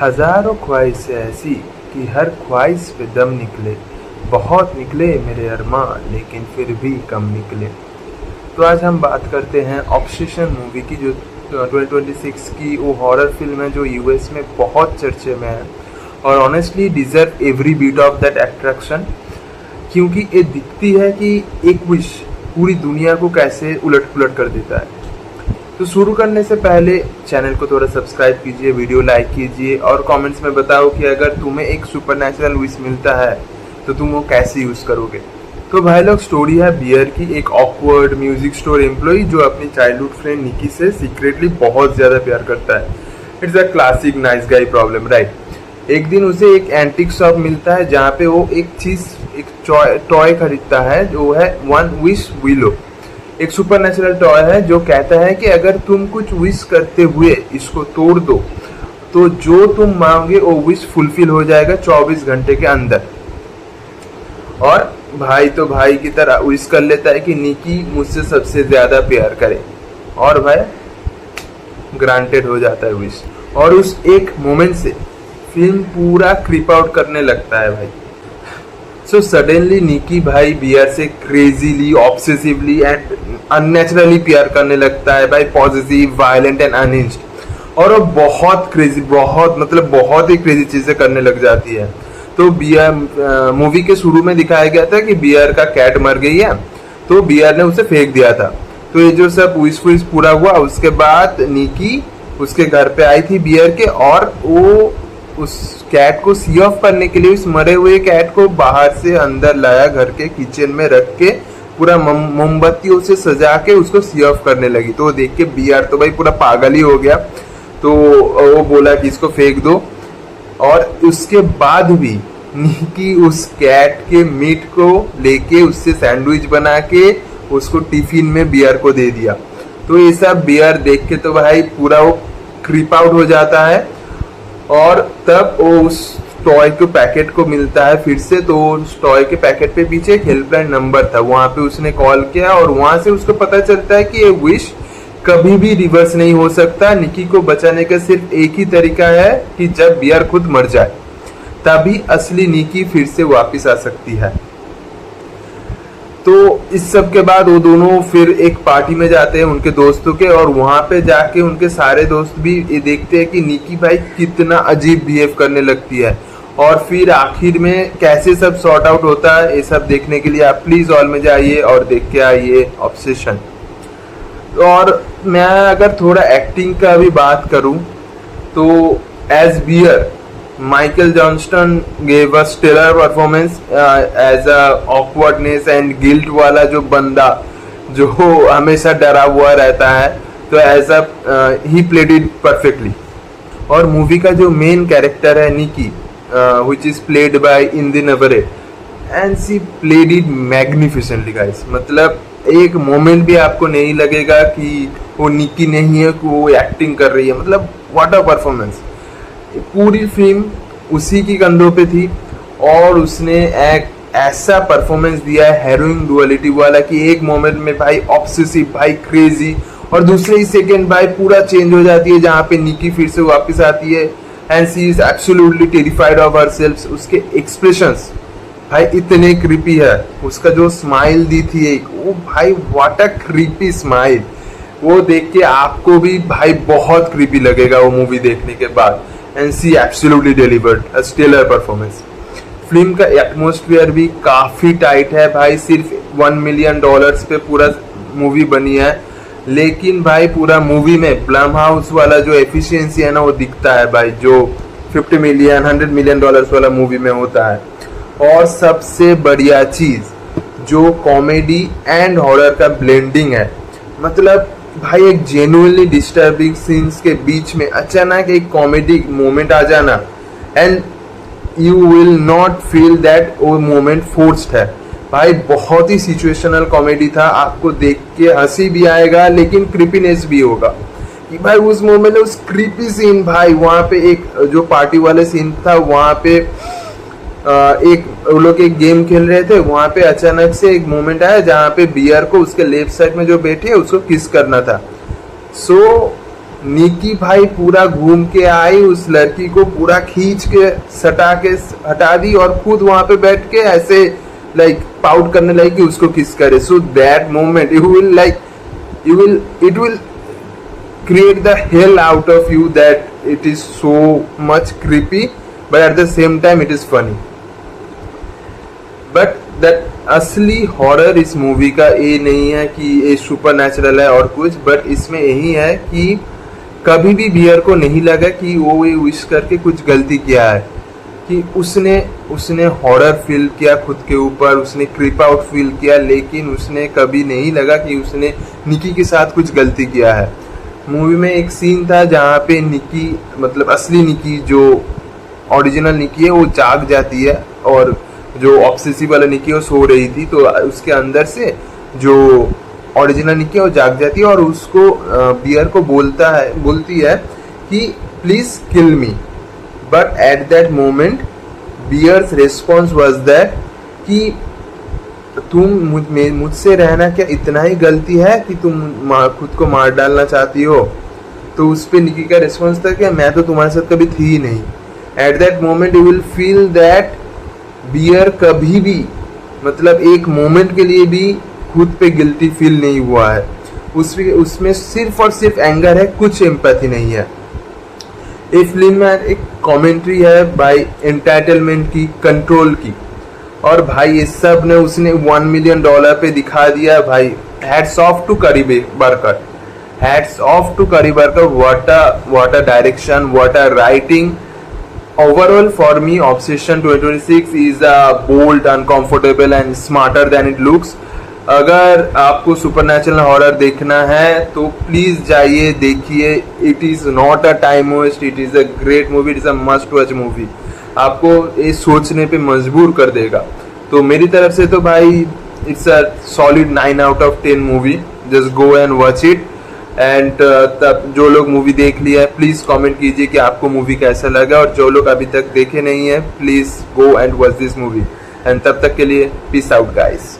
हजारों ख्वाहिशें ऐसी कि हर ख्वाहिश पे दम निकले। बहुत निकले मेरे अरमान लेकिन फिर भी कम निकले। तो आज हम बात करते हैं ऑब्सेशन मूवी की, जो 2026 की वो हॉरर फिल्म है जो यूएस में बहुत चर्चे में है और honestly deserve every bit of that attraction, क्योंकि ये दिखती है कि एक विश पूरी दुनिया को कैसे उलट पुलट कर देता है। तो शुरू करने से पहले चैनल को थोड़ा सब्सक्राइब कीजिए, वीडियो लाइक कीजिए और कमेंट्स में बताओ कि अगर तुम्हें एक सुपरनैचुरल विश मिलता है तो तुम वो कैसे यूज़ करोगे। तो भाई लोग, स्टोरी है बियर की, एक ऑकवर्ड म्यूजिक स्टोर एम्प्लॉय जो अपनी चाइल्डहुड फ्रेंड निकी से सीक्रेटली बहुत ज़्यादा प्यार करता है। इट्स अ क्लासिक नाइस गाई प्रॉब्लम, राइट। एक दिन उसे एक एंटीक शॉप मिलता है जहाँ पे वो एक टॉय खरीदता है जो है वन विश विलो। एक सुपरनैचुरल टॉय है जो कहता है कि अगर तुम कुछ विश करते हुए इसको तोड़ दो तो जो तुम मांगोगे वो विश फुलफिल हो जाएगा 24 घंटे के अंदर। और भाई तो भाई की तरह विश कर लेता है कि निकी मुझसे सबसे ज्यादा प्यार करे और भाई ग्रांटेड हो जाता है विश। और उस एक मोमेंट से फिल्म पूरा क्रीप आउट करने लगता है भाई। सो सडनली निकी भाई बियर से क्रेजीली, ऑब्सेसिवली एंड अननेचुरली प्यार करने लगता है भाई, पॉजिटिव, वायलेंट एंड अनहिंज्ड। और वो बहुत क्रेजी, बहुत ही क्रेजी चीजें करने लग जाती है। तो बियर मूवी के शुरू में दिखाया गया था कि बियर का कैट मर गई है तो बियर ने उसे फेंक दिया था। तो ये जो सब विश पूरा हुआ, उसके बाद निकी उसके घर पे आई थी बियर के, और वो उस कैट को सी ऑफ करने के लिए उस मरे हुए कैट को बाहर से अंदर लाया, घर के किचन में रख के पूरा मोमबत्तियों से सजा के उसको सी ऑफ करने लगी। तो देख के बियर तो भाई पूरा पागल ही हो गया। तो वो बोला कि इसको फेंक दो, और उसके बाद भी निकी उस कैट के मीट को लेके उससे सैंडविच बना के उसको टिफिन में बियर को दे दिया। तो ये सब बियर देख के तो भाई पूरा वो क्रीप आउट हो जाता है। और तब वो उस टॉय के पैकेट को मिलता है फिर से। तो उस टॉय के पैकेट पे पीछे एक हेल्पलाइन नंबर था, वहां पे उसने कॉल किया और वहां से उसको पता चलता है कि ये विश कभी भी रिवर्स नहीं हो सकता। निकी को बचाने का सिर्फ एक ही तरीका है कि जब बियर खुद मर जाए, तभी असली निकी फिर से वापस आ सकती है। तो इस सब के बाद वो दोनों फिर एक पार्टी में जाते हैं उनके दोस्तों के, और वहां पे जाके उनके सारे दोस्त भी ये देखते हैं कि निकी भाई कितना अजीब बिहेव करने लगती है। और फिर आखिर में कैसे सब सॉर्ट आउट होता है, ये सब देखने के लिए आप प्लीज हॉल में जाइए और देख के आइए ऑब्सेशन। और मैं अगर थोड़ा एक्टिंग का भी बात करूं तो as Bear Michael Johnston gave a stellar performance as a awkwardness and guilt वाला जो बंदा जो हमेशा डरा हुआ रहता है, तो as a he played it perfectly. और मूवी का जो मेन कैरेक्टर है Nikki, which is played by Indy Navarrette, and she played it magnificently guys. मतलब एक मोमेंट भी आपको नहीं लगेगा कि वो निकी नहीं है, कि वो एक्टिंग कर रही है। मतलब व्हाट अ परफॉर्मेंस। पूरी फिल्म उसी की कंधों पे थी और उसने एक ऐसा परफॉर्मेंस दिया है हेरोइन डुअलिटी वाला कि एक मोमेंट में भाई ऑब्सेसिव, भाई क्रेजी, और दूसरे ही सेकेंड भाई पूरा चेंज हो जाती है जहाँ पे निकी फिर से वापस आती है and she is absolutely terrified of herself. उसके एक्सप्रेशंस भाई इतने क्रीपी है। उसका जो स्माइल दी थी एक, वो भाई व्हाट अ क्रीपी स्माइल। वो देख के आपको भी भाई बहुत क्रीपी लगेगा वो मूवी देखने के बाद। And she absolutely delivered a stellar performance. Film का एटमॉस्फेयर भी काफी टाइट है भाई। सिर्फ $1 मिलियन पे पूरा मूवी बनी है, लेकिन भाई पूरा मूवी में ब्लम हाउस वाला जो एफिशिएंसी है ना वो दिखता है भाई, जो 50 मिलियन $100 मिलियन वाला मूवी में होता है। और सबसे बढ़िया चीज जो कॉमेडी एंड हॉरर का ब्लेंडिंग है। मतलब भाई एक जेन्युइनली डिस्टर्बिंग सीन्स के बीच में अचानक एक कॉमेडी मोमेंट आ जाना, and you will not feel that वो मोमेंट फोर्स्ड है भाई। बहुत ही सिचुएशनल कॉमेडी था, आपको देख के हंसी भी आएगा लेकिन क्रीपीनेस भी होगा कि भाई उस मोमेंट में उस क्रीपी सीन भाई, वहाँ पे एक जो पार्टी वाले सीन था, वहाँ पे एक वो लोग एक गेम खेल रहे थे, वहां पे अचानक से एक मोमेंट आया जहाँ पे बियर को उसके लेफ्ट साइड में जो बैठे है उसको किस करना था। सो निकी भाई पूरा घूम के आई, उस लड़की को पूरा खींच के सटा के हटा दी और खुद वहां पे बैठ के ऐसे लाइक पाउट करने लगी कि उसको किस करे. So that moment it will create the hell out of you, that it is so much creepy but at the same time it is funny. But that असली हॉरर इस मूवी का ये नहीं है कि ये सुपर नेचुरल है और कुछ, बट इसमें यही है कि कभी भी बियर को नहीं लगा कि वो ये विश करके कुछ गलती किया है, कि उसने हॉरर फील किया खुद के ऊपर, उसने क्रीप आउट फील किया, लेकिन उसने कभी नहीं लगा कि उसने निकी के साथ कुछ गलती किया है. मूवी में एक सीन था जहाँ पे निकी, मतलब असली निकी जो ओरिजिनल निकी है वो जाग जाती है और जो ऑब्सेसिव वाला निकी वो सो रही थी, तो उसके अंदर से जो ओरिजिनल निकी है वो जाग जाती है और उसको बियर को बोलती है कि please kill me. But at that moment Bear's response was that कि तुम मुझसे रहना क्या इतना ही गलती है कि तुम खुद को मार डालना चाहती हो. तो उस पर निकी का रिस्पॉन्स था कि मैं तो तुम्हारे साथ कभी थी ही नहीं. At that moment you will feel that Bear कभी भी, मतलब एक मोमेंट के लिए भी खुद पे गिल्टी फील नहीं हुआ है. उसमें सिर्फ और सिर्फ एंगर है, कुछ एम्पैथी नहीं है. ये फिल्म में एक कमेंट्री है भाई एंटाइटलमेंट की, कंट्रोल की, और भाई ये सब ने उसने $1 मिलियन पे दिखा दिया भाई. हैट्स ऑफ टू करी बर्कर, hats off to Curry Barker. What a direction, what a writing. Overall for me Obsession 2026 is a bold, uncomfortable and smarter than it looks. अगर आपको सुपरनैचुरल हॉरर देखना है तो प्लीज जाइए, देखिए. It is not a time waste, it is a great movie, it is a must watch movie. आपको ये सोचने पे मजबूर कर देगा. तो मेरी तरफ से तो भाई it's a solid 9 out of 10 movie. Just go and watch it. And तब जो लोग मूवी देख लिया है प्लीज कमेंट कीजिए कि आपको मूवी कैसा लगा, और जो लोग अभी तक देखे नहीं है please go and watch this movie. And तब तक के लिए पीस आउट गाइस.